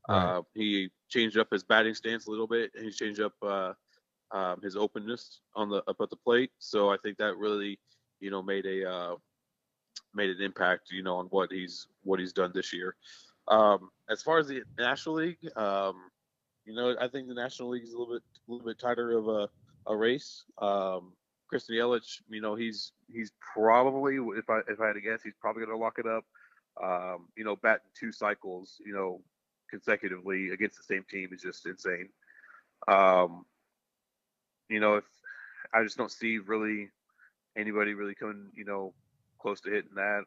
Right. He changed up his batting stance a little bit, and he changed up his openness up at the plate. So I think that really, made an impact, on what he's done this year. As far as the National League, I think the National League is a little bit tighter of a race. Christian Yelich, he's probably, if I had to guess, he's probably going to lock it up. Batting 2 cycles, consecutively against the same team is just insane. If I just don't see really anybody really coming, close to hitting that.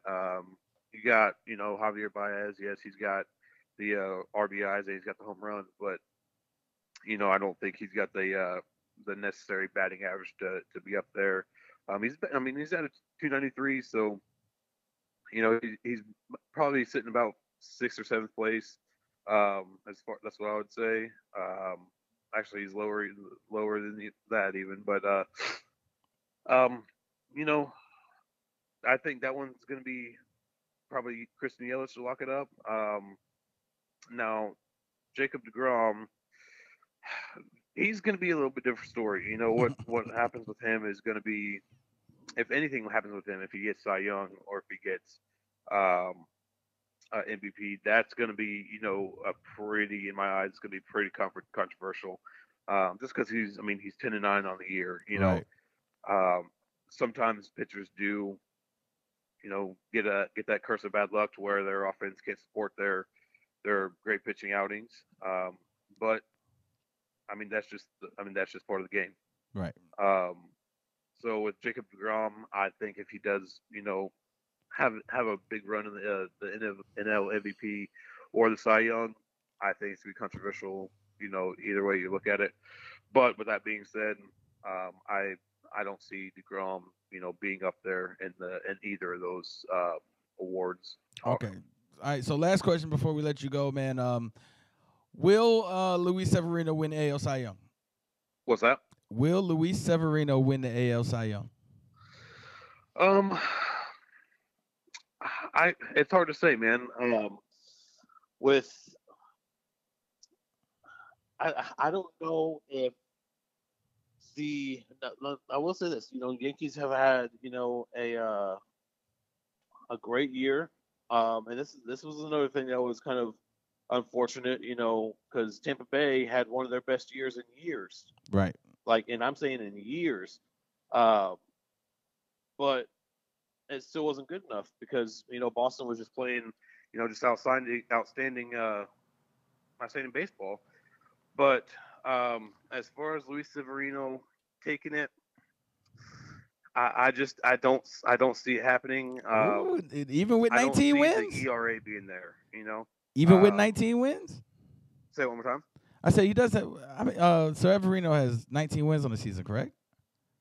You got, Javier Baez. Yes, he's got the RBIs and he's got the home runs, but I don't think he's got the necessary batting average to be up there. He's at a 293, so he's probably sitting about 6th or 7th place. That's what I would say. Actually, he's lower than that even, but I think that one's going to be probably Christian Yelich to lock it up. Now, Jacob deGrom, he's going to be a little bit different story. What happens with him is going to be, if anything happens with him, if he gets Cy Young or if he gets MVP, that's going to be, in my eyes, it's going to be pretty controversial. Just because he's 10-9 on the year. Right. Sometimes pitchers do, get that curse of bad luck to where their offense can't support their great pitching outings. But that's just part of the game. Right. So with Jacob deGrom, I think if he does, have a big run in the NL MVP or the Cy Young, I think it's gonna be controversial. Either way you look at it. But with that being said, I don't see deGrom, being up there in either of those awards. Okay. All right. So last question before we let you go, man. Will Luis Severino win AL Cy Young? What's that? Will Luis Severino win the AL Cy Young? It's hard to say, man. I don't know if I will say this, Yankees have had, a great year. And this was another thing that was kind of unfortunate, because Tampa Bay had one of their best years in years. Right. And I'm saying in years. But it still wasn't good enough because, Boston was just playing, just outstanding baseball. But as far as Luis Severino taking it, I don't see it happening. Even with 19 wins, the ERA being there, Even with 19 wins. Say it one more time. I said he does have. Severino has 19 wins on the season, correct?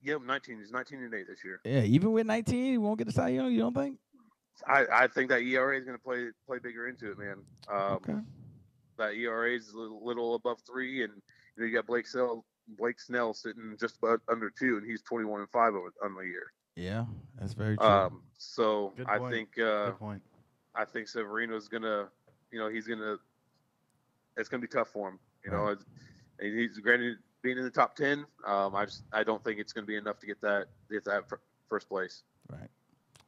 Yep, 19. He's 19-8 this year. Yeah, even with 19, he won't get the Cy Young. You don't think? I think that ERA is going to play bigger into it, man. Okay. That ERA is a little above 3, and you got Blake Snell sitting just about under 2, and he's 21-5 on the year. Yeah, that's very true. So Good I point. think Good point. I think Severino's gonna, it's gonna be tough for him. Right. He's granted being in the top 10. I don't think it's gonna be enough to get that first place. Right.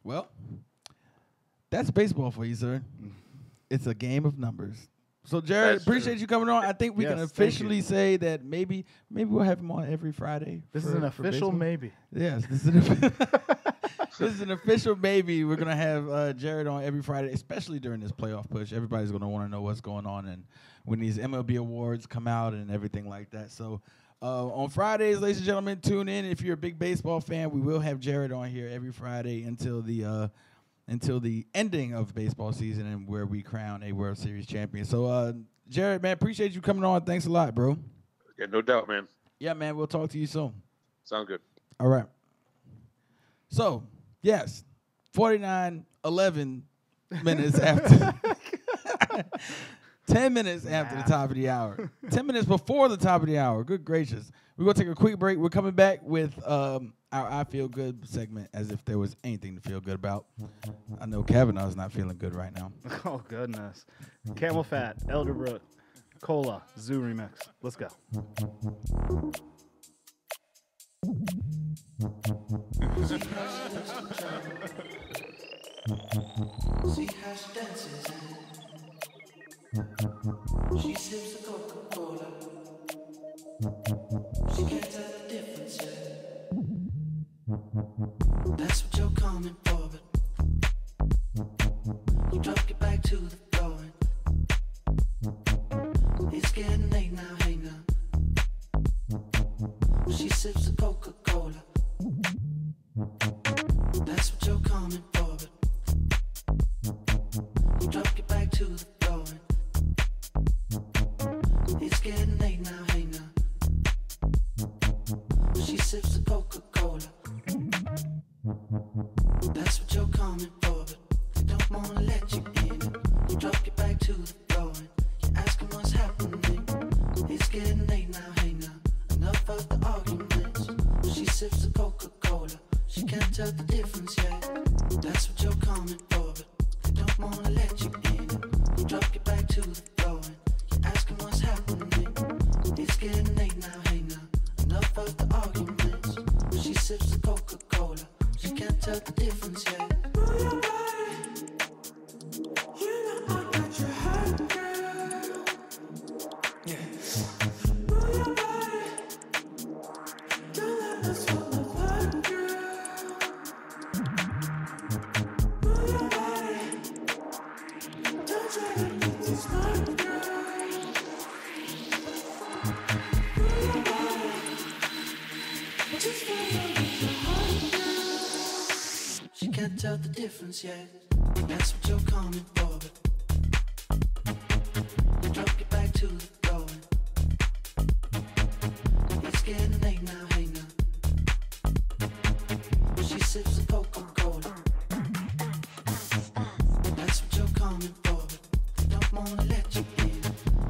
Well, that's baseball for you, sir. It's a game of numbers. So, Jared, appreciate you coming on. I think we can officially say that maybe we'll have him on every Friday. This is an official maybe. Yes, this is an official maybe. We're going to have Jared on every Friday, especially during this playoff push. Everybody's going to want to know what's going on and when these MLB awards come out and everything like that. So, on Fridays, ladies and gentlemen, tune in. If you're a big baseball fan, we will have Jared on here every Friday until the ending of baseball season and where we crown a World Series champion. So, Jared, man, appreciate you coming on. Thanks a lot, bro. Yeah, no doubt, man. Yeah, man, we'll talk to you soon. Sound good. All right. So, yes, 49:11 minutes after 10 minutes after the top of the hour. 10 minutes before the top of the hour. Good gracious. We're going to take a quick break. We're coming back with our I Feel Good segment, as if there was anything to feel good about. I know Kavanaugh's not feeling good right now. Oh, goodness. Camel Fat, Elderbrook, Cola, Zoo Remix. Let's go. See how she dances she sips a Coca-Cola. She can't tell the difference yet. That's what you're coming for, but you drop your back to the floor. It's getting late now, hey now. She sips a Coca-Cola. That's what you're coming for, but you drop your back to the floor. It's getting late now, hey now. She sips a Coca-Cola. That's what you're coming for, but they don't wanna let you in. You drop your back to the floor and you're asking what's happening. It's getting late now, hey now. Enough of the arguments. She sips a Coca-Cola. She can't tell the difference yet. That's what you're coming for, but they don't wanna let you in. You drop your back to the floor and you're asking what's happening. It's getting late now, hey now. Enough of the arguments. She sips a Coca-Cola. She can't tell the difference yet. She can't tell the difference yet. That's what you're coming for, but you drop your back to the floor. It's getting late now, hey now. She sips a Coca-Cola. That's what you're coming for, but they don't wanna let you in.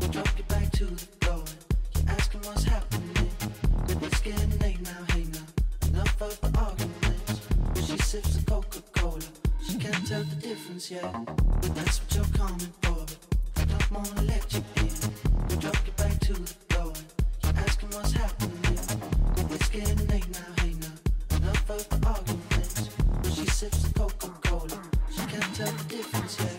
You drop your back to the floor. You're asking what's happening. It's getting late now, hey now. Enough of the arguments. She sips a Coca-Cola. She can't tell the difference yet. That's what you're coming for, but they don't wanna let you in. You drop your back to the floor. You're asking what's happening. It's getting late now, hey now. Enough of the arguments. She sips a Coca-Cola. She can't tell the difference yet.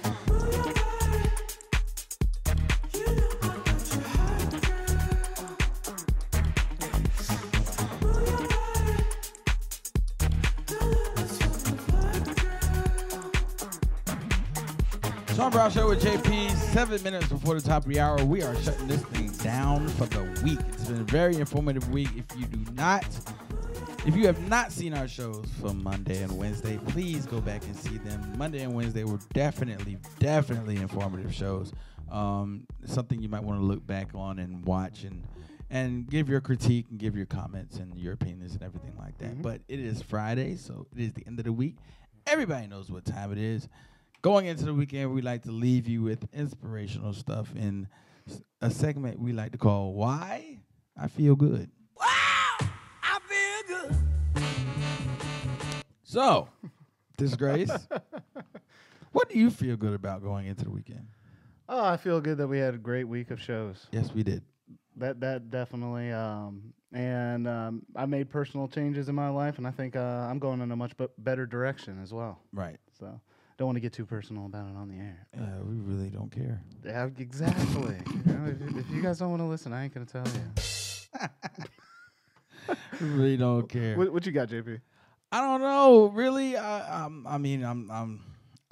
Sean Brown Show with JP, 7 minutes before the top of the hour. We are shutting this thing down for the week. It's been a very informative week. If you have not seen our shows from Monday and Wednesday, please go back and see them. Monday and Wednesday were definitely informative shows. Something you might want to look back on and watch and give your critique and give your comments and your opinions and everything like that. Mm-hmm. But it is Friday, so it is the end of the week. Everybody knows what time it is. Going into the weekend, we like to leave you with inspirational stuff in a segment we like to call Why I Feel Good. Wow, I feel good. So, Disgrace, what do you feel good about going into the weekend? Oh, I feel good that we had a great week of shows. Yes, we did. That definitely. I made personal changes in my life, and I think I'm going in a much better direction as well. Right. So. Don't want to get too personal about it on the air. We really don't care. Yeah, exactly. If you guys don't want to listen, I ain't gonna tell you. We really don't care. What you got, JP? I don't know. Really, I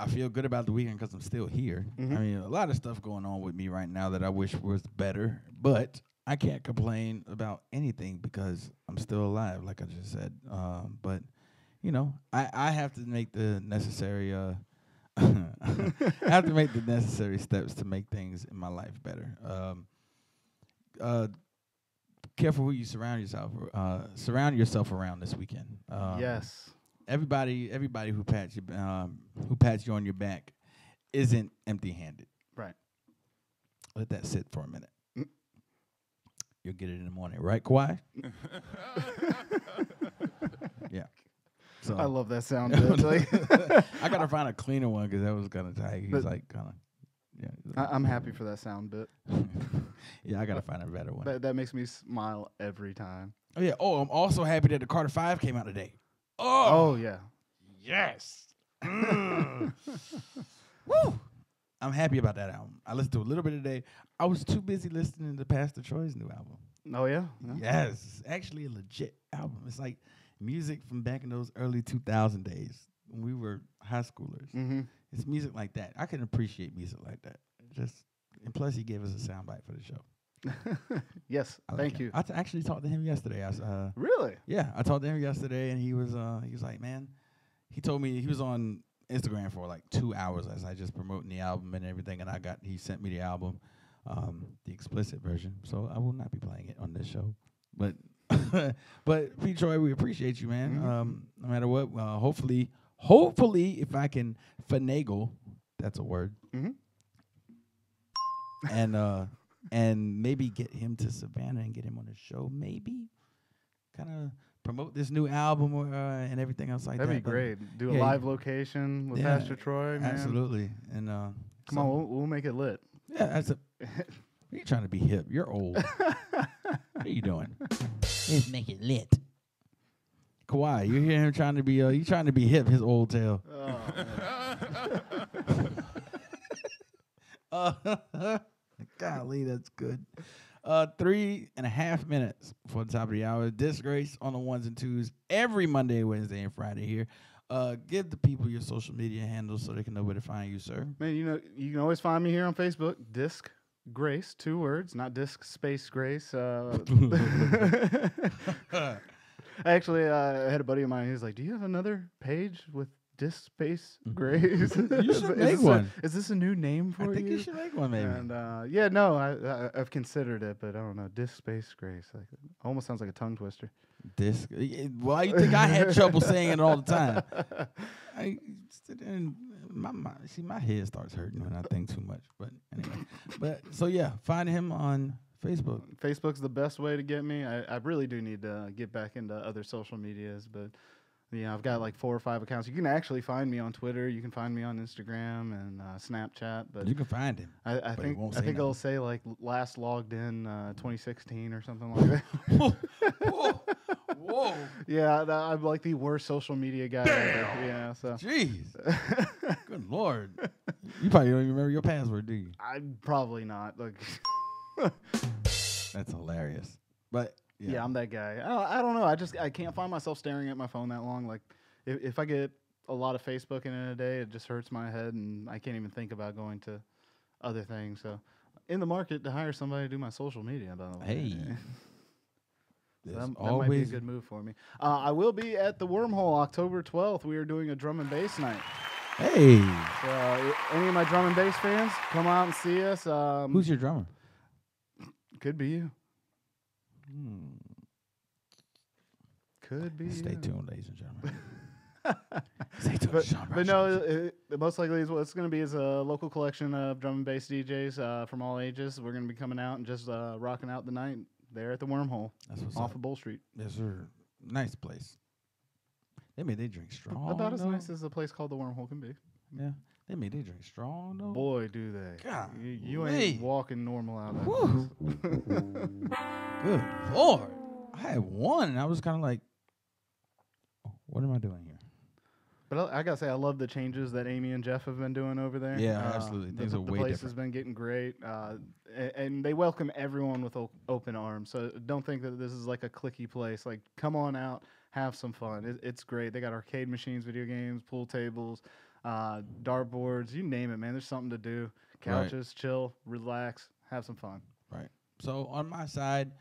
feel good about the weekend because I'm still here. Mm-hmm. I mean, a lot of stuff going on with me right now that I wish was better, but I can't complain about anything because I'm still alive, like I just said. But you know, I have to make the necessary. I have to make the necessary steps to make things in my life better. Careful who you surround yourself around this weekend. Yes. Everybody who pats you on your back isn't empty-handed. Right. Let that sit for a minute. You'll get it in the morning, right, Kawhi? Yeah. So I love that sound. I gotta find a cleaner one because that was kind of tight. He's like kind of, yeah. I'm happy for that sound bit. Yeah, I gotta find a better one. That makes me smile every time. Oh yeah. Oh, I'm also happy that the Carter 5 came out today. Oh yeah. Yes. Woo! I'm happy about that album. I listened to a little bit today. I was too busy listening to Pastor Troy's new album. Oh yeah. Yes, actually a legit album. It's like music from back in those early 2000 days when we were high schoolers. Mm-hmm. It's music like that. I can appreciate music like that. And plus he gave us a soundbite for the show. Yes, thank you. I actually talked to him yesterday. Really? Yeah, I talked to him yesterday, and he was like, man, he told me he was on Instagram for like 2 hours as I just promoting the album and everything, and he sent me the album, the explicit version. So I will not be playing it on this show, but P. Troy, we appreciate you, man. Mm-hmm. No matter what, hopefully, if I can finagle, that's a word, mm-hmm. and maybe get him to Savannah and get him on the show, maybe kind of promote this new album and everything else like that. That'd be great. Do a live location with Pastor Troy, man. Absolutely. And come on, we'll make it lit. Yeah, you're trying to be hip. You're old. What are you doing? Let's make it lit. Kawhi, you hear him trying to be hip, his old tail. Golly, that's good. 3.5 minutes before the top of the hour. Disgrace on the ones and twos every Monday, Wednesday, and Friday here. Give the people your social media handles so they can know where to find you, sir. Man, you can always find me here on Facebook. Disc Grace, 2 words, not Disc Space Grace. Actually, I had a buddy of mine. He was like, "Do you have another page with Disc Space Grace?" You should make one. Is this a new name for you? I think you should make one, maybe. And I've considered it, but I don't know. Disc Space Grace, almost sounds like a tongue twister. Disc. Why you think I had trouble saying it all the time? I sit in my head starts hurting when I think too much. But anyway, so yeah, find him on Facebook. Facebook's the best way to get me. I really do need to get back into other social medias, but I've got like 4 or 5 accounts. You can actually find me on Twitter. You can find me on Instagram and Snapchat. But you can find him. I think it'll say like last logged in 2016 or something like that. Whoa. Yeah, I'm like the worst social media guy ever. Yeah, so. Jeez. Good Lord. You probably don't even remember your password, do you? I'm probably not. Like. That's hilarious. But yeah, I'm that guy. I don't know. I can't find myself staring at my phone that long. Like if I get a lot of Facebook in a day, it just hurts my head, and I can't even think about going to other things. So, in the market to hire somebody to do my social media. By the way. Hey. That might be a good move for me. I will be at the Wormhole October 12th. We are doing a drum and bass night. Hey. So, any of my drum and bass fans, come out and see us. Who's your drummer? Could be you. Could be. Stay you. tuned, ladies and gentlemen. Stay tuned. But no, most likely what it's going to be is a local collection of drum and bass DJs from all ages. We're going to be coming out and just rocking out the night there at the Wormhole. That's what's off up. of Bull Street. Yes, sir. Nice place. They drink strong. About as nice as a place called the Wormhole can be. Yeah. They drink strong, though. Boy, do they. God, you ain't walking normal out of that. Good Lord. I had one, and I was kind of like, what am I doing here? But I got to say, I love the changes that Amy and Jeff have been doing over there. Yeah, absolutely. Things are way different. The place has been getting great, and they welcome everyone with open arms. So don't think that this is like a cliquey place. Like, come on out, have some fun. It's great. They got arcade machines, video games, pool tables, dartboards, you name it, man. There's something to do. Couches, chill, relax, have some fun. Right. So on my side,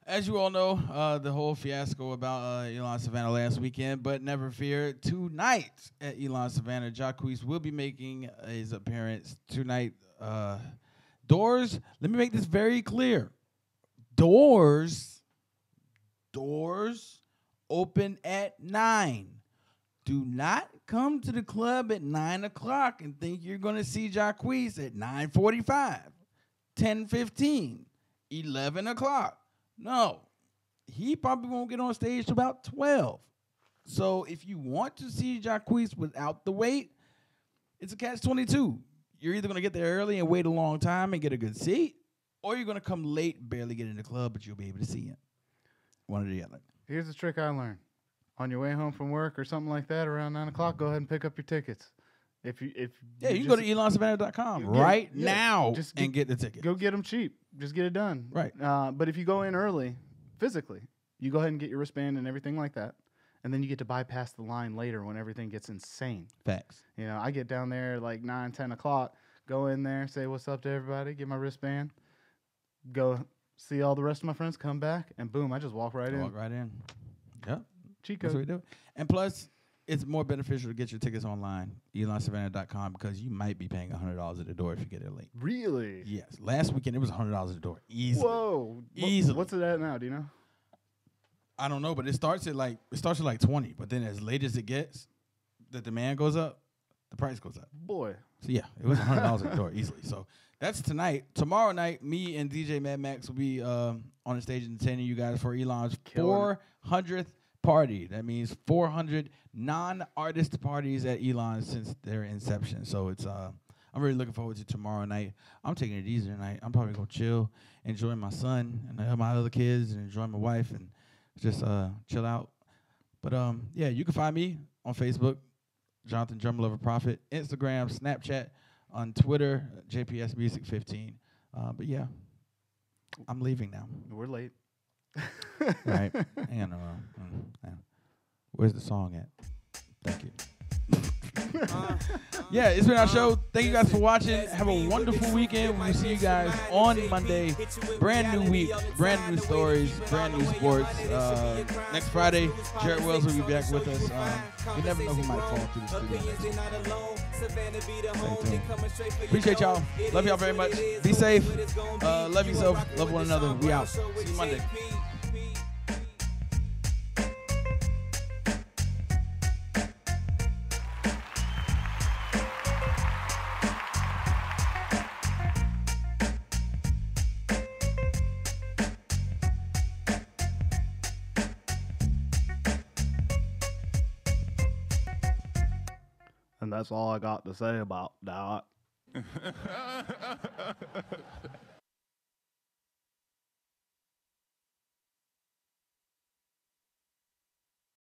as you all know, the whole fiasco about Elon Savannah last weekend, but never fear, tonight at Elon Savannah, Jacquees will be making his appearance tonight. Doors, let me make this very clear. Doors open at 9. Do not come to the club at 9 o'clock and think you're going to see Jacquees at 9:45, 10:15, 11 o'clock. No, he probably won't get on stage till about 12. So if you want to see Jacquees without the wait, it's a catch-22. You're either going to get there early and wait a long time and get a good seat, or you're going to come late, barely get in the club, but you'll be able to see him. One or the other. Here's a trick I learned. On your way home from work or something like that, around 9 o'clock, go ahead and pick up your tickets. You can go to elonsavannah.com right now and get the tickets. Go get them cheap. Just get it done. Right. But if you go in early, physically, you go ahead and get your wristband and everything like that, and then you get to bypass the line later when everything gets insane. Facts. You know, I get down there like 9, 10 o'clock, go in there, say what's up to everybody, get my wristband, go see all the rest of my friends, come back, and boom, I just walk right in. Walk right in. Yep. Chico. That's what we do. And plus, it's more beneficial to get your tickets online, elonsavannah.com, because you might be paying $100 at the door if you get there late. Really? Yes. Last weekend, it was $100 at the door. Easily. Whoa. Easily. What's it at now? Do you know? I don't know, but it starts at like 20, but then as late as it gets, the demand goes up, the price goes up. Boy. So yeah, it was $100 at the door easily. So that's tonight. Tomorrow night, me and DJ Mad Max will be on the stage entertaining you guys for Elon's 400th party. That means 400 non-artist parties at Elon since their inception. So it's I'm really looking forward to tomorrow night. I'm taking it easy tonight. I'm probably gonna chill, enjoy my son and my other kids, and enjoy my wife, and just chill out. But yeah, you can find me on Facebook, Jonathan Drum Lover Prophet, Instagram, Snapchat, on Twitter, JPS Music 15. But yeah, I'm leaving now. We're late. All right. Hang on. Where's the song at? Thank you. Yeah, it's been our show. Thank you guys for watching. Have a wonderful weekend. We'll see you guys on Monday. Brand new week, brand new stories, brand new sports. Next Friday, Jared Wells will be back with us. You never know who might fall through the studio. Appreciate y'all. Love y'all very much. Be safe. Love yourself. Love one another. We out. See you Monday. And that's all I got to say about that.